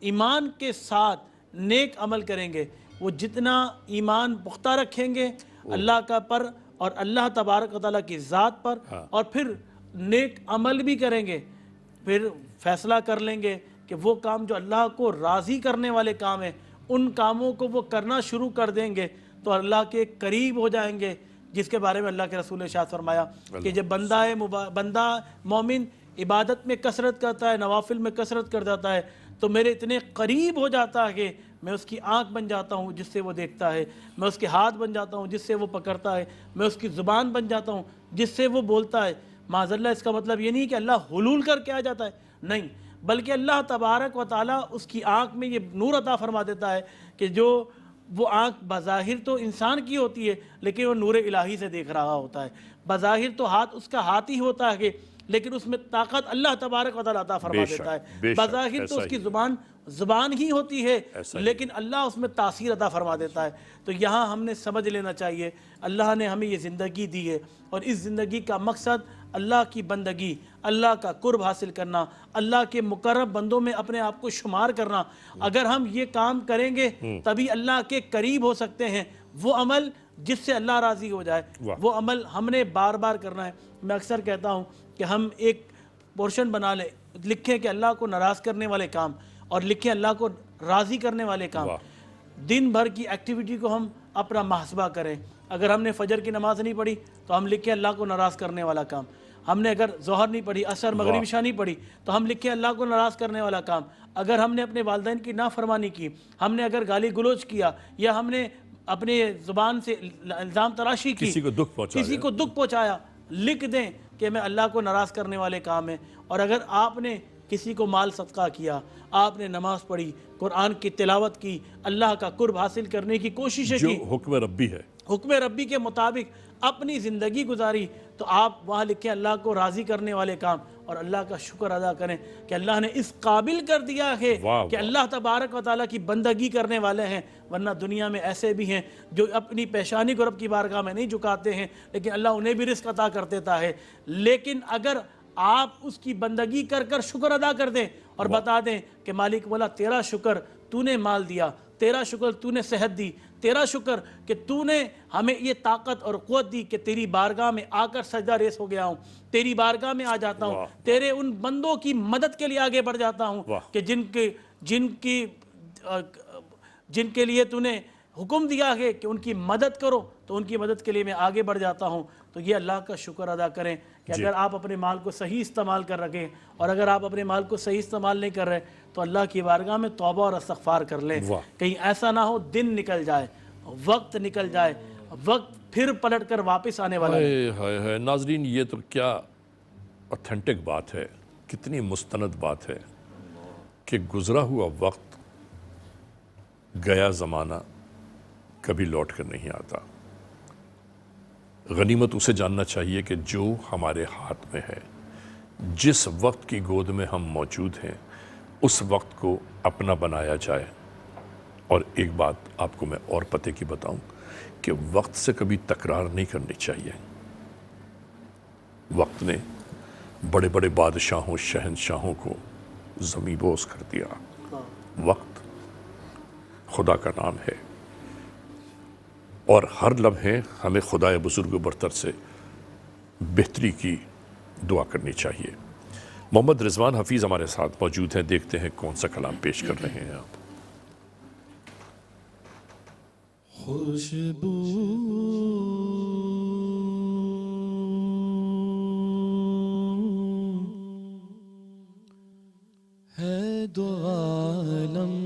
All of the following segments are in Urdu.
ایمان کے ساتھ نیک عمل کریں گے، وہ جتنا ایمان پختہ رکھیں گے اللہ کا پر اور اللہ تبارک و تعالیٰ کی ذات پر، اور پھر نیک عمل بھی کریں گے، پھر فیصلہ کر لیں گے کہ وہ کام جو اللہ کو راضی کرنے والے کام ہیں ان کاموں کو وہ کرنا شروع کر دیں گے تو اللہ کے قریب ہو جائیں گے، جس کے بارے میں اللہ کے رسول نے ارشاد فرمایا کہ جب بندہ مومن عبادت میں کثرت کرتا ہے، نوافل میں کثرت کر جاتا ہے تو میرے اتنے قریب ہو جاتا ہے کہ میں اس کی آنکھ بن جاتا ہوں جس سے وہ دیکھتا ہے، میں اس کے ہاتھ بن جاتا ہوں جس سے وہ پکڑتا ہے، میں اس کی زبان بن جاتا ہوں جس سے وہ بولتا ہے۔ معاذ اللہ اس کا مطلب یہ نہیں کہ اللہ حلول کر کے آ جاتا ہے، نہیں، بلکہ اللہ تبارک و تعالیٰ اس کی آنکھ میں یہ نور عطا فرما دیتا ہے کہ جو وہ آنکھ بظاہر تو انسان کی ہوتی ہے لیکن وہ نور الہی سے دیکھ رہا ہوتا ہے، بظاہر تو ہاتھ اس کا ہاتھ ہی ہوتا ہے لیکن اس میں طاقت اللہ تبارک و تعالیٰ عطا فرما دیتا ہے، بظاہر تو اس کی زبان ہی ہوتی ہے لیکن اللہ اس میں تاثیر عطا فرما دیتا ہے۔ تو یہاں ہم نے سمجھ لینا چاہیے اللہ نے ہمیں یہ زندگی دی ہے اور اس زندگی کا مقصد اللہ کی بندگی، اللہ کا قرب حاصل کرنا، اللہ کے مقرب بندوں میں اپنے آپ کو شمار کرنا۔ اگر ہم یہ کام کریں گے تبھی اللہ کے قریب ہو سکتے ہیں، وہ عمل جس سے اللہ راضی ہو جائے، وہ عمل ہم نے بار بار کرنا ہے۔ میں اکثر کہتا ہوں کہ ہم ایک پورشن بنا لیں، لکھیں کہ اللہ کو ناراض کرنے والے کام اور لکھیں اللہ کو راضی کرنے والے کام، دن بھر کی ایکٹیویٹی کو ہم اپنا محاسبہ کریں۔ اگر ہم نے فجر کی نماز نہیں پڑھی تو ہم لکھیں اللہ کو ناراض کرنے والا کام، ہم نے اگر ظہر نہیں پڑھی، عصر، مغرب، عشاء نہیں پڑھی تو ہم لکھیں اللہ کو ناراض کرنے والا کام، اگر ہم نے اپنے والدین کی نافرمانی کی، ہم نے اگر گالی گلوچ کیا یا ہم نے اپنے زبان سے الزام تراشی کی، کسی کو دکھ پہنچایا، لکھ دیں کہ میں اللہ کو ناراض کرنے والے کام ہیں۔ اور اگر آپ نے کسی کو مال صدقہ کیا، آپ نے نماز پڑھی، قرآن کی تلاوت کی، اللہ کا قرب حاصل کرنے کی کوششیں کی، جو حکم ربی ہے، حکم ربی کے مطابق اپنی زندگی گزاری، تو آپ وہاں لکھیں اللہ کو راضی کرنے والے کام اور اللہ کا شکر ادا کریں کہ اللہ نے اس قابل کر دیا ہے کہ اللہ تبارک و تعالیٰ کی بندگی کرنے والے ہیں۔ ورنہ دنیا میں ایسے بھی ہیں جو اپنی پیشانی کو رب کی بارگاہ میں نہیں جھکاتے ہیں لیکن اللہ انہیں بھی رزق عطا کر دیتا ہے۔ لیکن اگر آپ اس کی بندگی کر کر شکر ادا کر دیں اور بتا دیں کہ مالک مولا تیرا شکر تو نے مال دیا، تیرا شکر تو نے صحت دی، تیرا شکر کہ تو نے ہمیں یہ طاقت اور قوت دی کہ تیری بارگاہ میں آ کر سجدہ ریز ہو گیا ہوں، تیری بارگاہ میں آ جاتا ہوں، تیرے ان بندوں کی مدد کے لیے آگے بڑھ جاتا ہوں کہ جن کے لیے تو نے حکم دیا ہے کہ ان کی مدد کرو، تو ان کی مدد کے لیے میں آگے بڑھ جاتا ہوں۔ تو یہ اللہ کا شکر ادا کریں کہ اگر آپ اپنے مال کو صحیح استعمال کر رکھیں، اور اگر آپ اپنے مال کو صحیح استعمال نہیں کر رہے تو اللہ کی بارگاہ میں توبہ اور استغفار کر لیں، کہیں ایسا نہ ہو دن نکل جائے، وقت نکل جائے، وقت پھر پلٹ کر واپس آنے والا ہے۔ ناظرین یہ تو کیا اوتھینٹک بات ہے، کتنی مستند بات ہے کہ گزرا ہوا وقت، گیا زمانہ کبھی لوٹ کر نہیں آتا۔ غنیمت اسے جاننا چاہیے کہ جو ہمارے ہاتھ میں ہے، جس وقت کی گود میں ہم موجود ہیں اس وقت کو اپنا بنایا جائے۔ اور ایک بات آپ کو میں اور پتے کی بتاؤں کہ وقت سے کبھی تکرار نہیں کرنی چاہیے۔ وقت نے بڑے بڑے بادشاہوں، شہنشاہوں کو زمیبوز کر دیا۔ وقت خدا کا نام ہے اور ہر لمحے ہمیں خدا بزرگ و برتر سے بہتری کی دعا کرنی چاہیے۔ محمد رضوان حفیظ ہمارے ساتھ موجود ہیں، دیکھتے ہیں کون سا کلام پیش کر رہے ہیں آپ۔ خوشبو ہے دو عالم،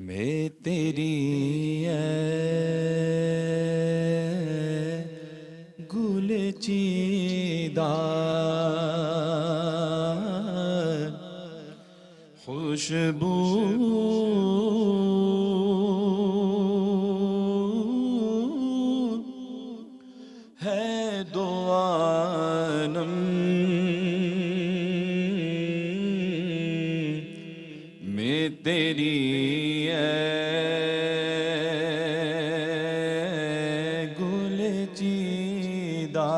میں تیری گل چیدہ خوشبو ہے دو عالم، میں تیری گل چیدہ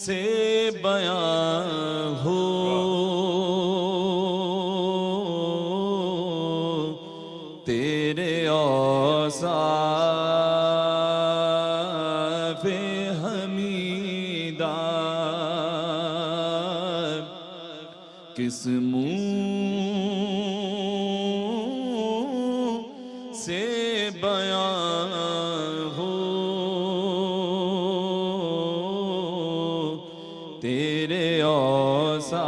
سے بیان ہو تیرے اوصاف حمیدہ کس منہ سے بیان ہو تیرے اوصاف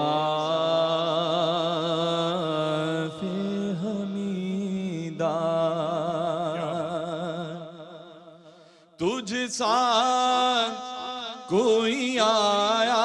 حمیدہ تجھ سا کوئی آیا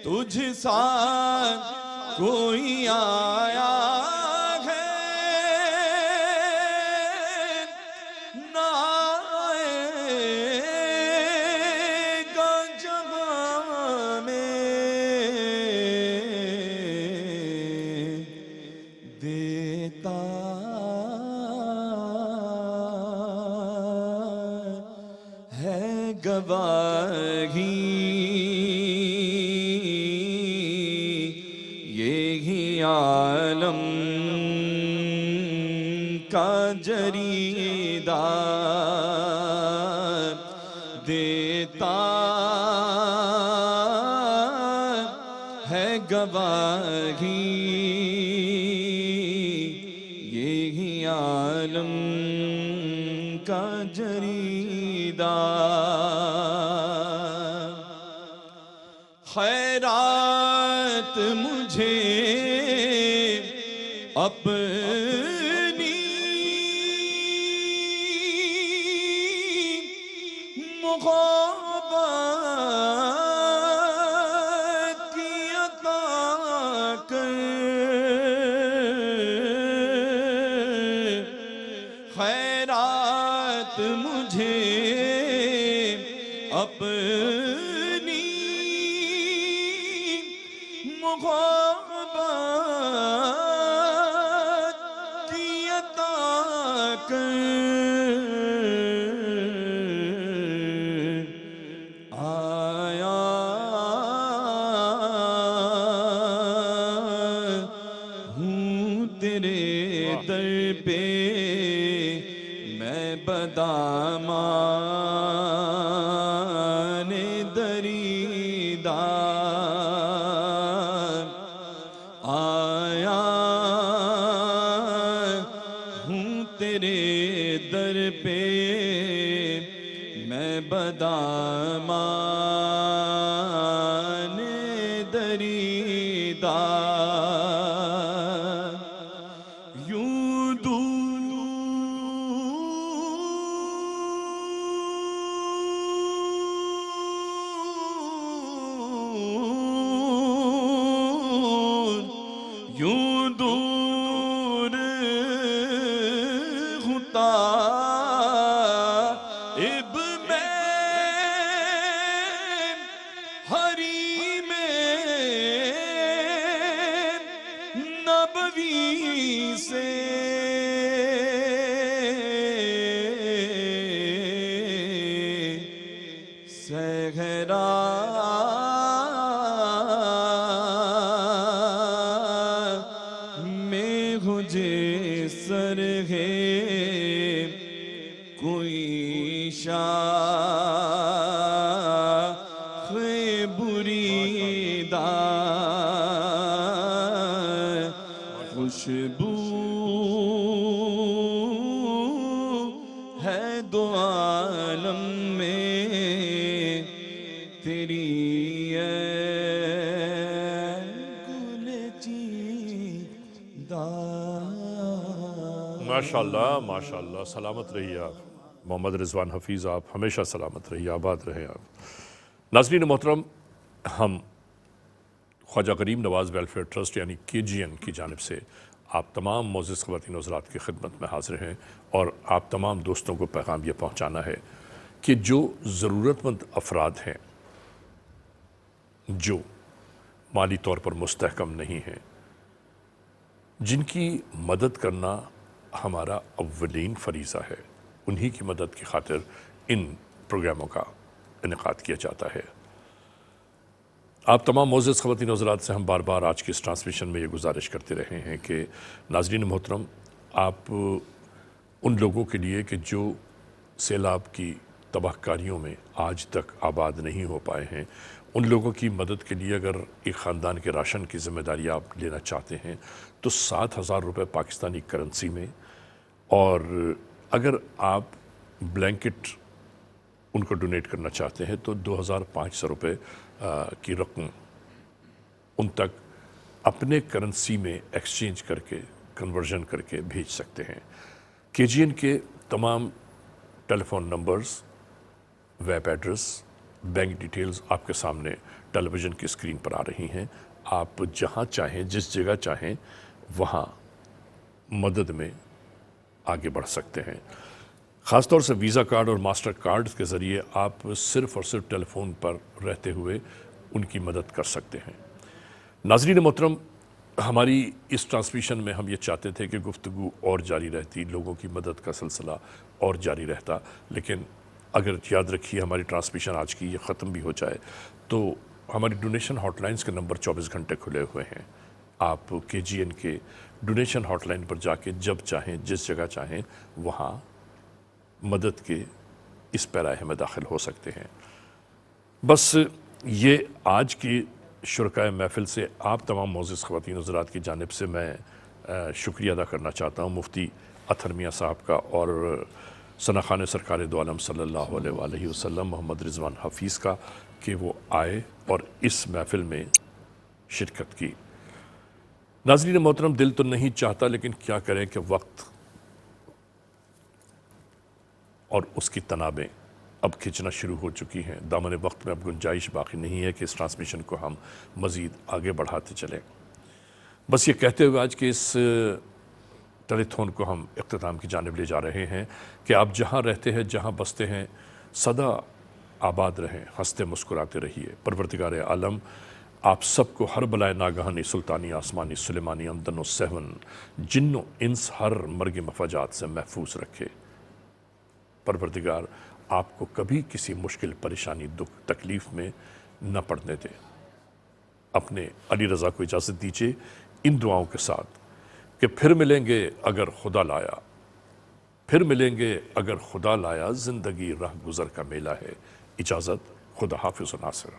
تجھ سا کوئی آیا ہے نہ آئے گا جہاں میں دیتا ہے گواہی عالم کا جریدہ دیتا ہے گواہی یہی عالم کا جریدہ خیرات مجھے اپنی محبت کی عطا کر خیرات مجھے اپنی محبت کی عطا کر آیا ہوں تیرے در پہ میں بدامان دریدہ آیا ہوں تیرے در پہ میں بدامان دریدہ یوں دور ہوتا اب میں حریم نبوی سے صحرا سر ہے کوئی شاخ بریدہ خوشبو ہے دو عالم میں تیری ماشاءاللہ ماشاءاللہ سلامت رہیے آپ محمد رضوان حفیظ آپ ہمیشہ سلامت رہیے آباد رہیں آپ ناظرین محترم ہم خواجہ غریب نواز ویلفیئر ٹرسٹ یعنی KGN کی جانب سے آپ تمام معزز خواتین و حضرات کی خدمت میں حاضر ہیں اور آپ تمام دوستوں کو پیغام یہ پہنچانا ہے کہ جو ضرورت مند افراد ہیں، جو مالی طور پر مستحکم نہیں ہیں، جن کی مدد کرنا ہمارا اولین فریضہ ہے، انہی کی مدد کی خاطر ان پروگراموں کا انعقاد کیا جاتا ہے۔ آپ تمام معزز خواتین و حضرات سے ہم بار بار آج کی اس ٹرانسمیشن میں یہ گزارش کرتے رہے ہیں کہ ناظرین محترم، آپ ان لوگوں کے لیے کہ جو سیلاب کی تباہ کاریوں میں آج تک آباد نہیں ہو پائے ہیں، ان لوگوں کی مدد کے لیے اگر ایک خاندان کے راشن کی ذمہ داری آپ لینا چاہتے ہیں تو 7,000 روپے پاکستانی کرنسی میں، اور اگر آپ بلینکٹ ان کو ڈونیٹ کرنا چاہتے ہیں تو 2,500 روپے کی رقم ان تک اپنے کرنسی میں ایکسچینج کر کے، کنورژن کر کے بھیج سکتے ہیں۔ KGN کے تمام telephone numbers, web address, bank details آپ کے سامنے ٹیلی ویژن کی اسکرین پر آ رہی ہیں۔ آپ جہاں چاہیں، جس جگہ چاہیں، وہاں مدد میں آگے بڑھ سکتے ہیں۔ خاص طور سے ویزا کارڈ اور ماسٹر کارڈ کے ذریعے آپ صرف اور صرف ٹیلی فون پر رہتے ہوئے ان کی مدد کر سکتے ہیں۔ ناظرین محترم، ہماری اس ٹرانسمیشن میں ہم یہ چاہتے تھے کہ گفتگو اور جاری رہتی، لوگوں کی مدد کا سلسلہ اور جاری رہتا، لیکن اگر یاد رکھیے ہماری ٹرانسمیشن آج کی یہ ختم بھی ہو جائے تو ہماری ڈونیشن ہاٹ لائنز کے نمبر 24 گھنٹے کھلے ہوئے ہیں۔ آپ KGN کے ڈونیشن ہاٹ لائن پر جا کے جب چاہیں، جس جگہ چاہیں، وہاں مدد کے اس پیراہے میں داخل ہو سکتے ہیں۔ بس یہ آج کی شرکائے محفل سے آپ تمام معزز خواتین حضرات کی جانب سے میں شکریہ ادا کرنا چاہتا ہوں مفتی اطہر میاں صاحب کا اور ثنا خان سرکار دو عالم صلی اللہ علیہ وآلہ وسلم محمد رضوان حفیظ کا کہ وہ آئے اور اس محفل میں شرکت کی۔ ناظرین محترم، دل تو نہیں چاہتا لیکن کیا کریں کہ وقت اور اس کی تنابیں اب کھنچنا شروع ہو چکی ہیں۔ دامن وقت میں اب گنجائش باقی نہیں ہے کہ اس ٹرانسمیشن کو ہم مزید آگے بڑھاتے چلیں۔ بس یہ کہتے ہوئے آج کے اس ٹیلی تھون کو ہم اختتام کی جانب لے جا رہے ہیں کہ آپ جہاں رہتے ہیں، جہاں بستے ہیں، سدا آباد رہیں، ہنستے مسکراتے رہیے۔ پروردگار عالم آپ سب کو ہر بلائے ناگہانی، سلطانی، آسمانی، سلیمانی، امدن و سہون، جن و انس، ہر مرگ مفاجات سے محفوظ رکھے۔ پروردگار آپ کو کبھی کسی مشکل، پریشانی، دکھ، تکلیف میں نہ پڑنے دے۔ اپنے علی رضا کو اجازت دیجیے ان دعاؤں کے ساتھ کہ پھر ملیں گے اگر خدا لایا، پھر ملیں گے اگر خدا لایا، زندگی رہ گزر کا میلہ ہے۔ اجازت، خدا حافظ و ناصر۔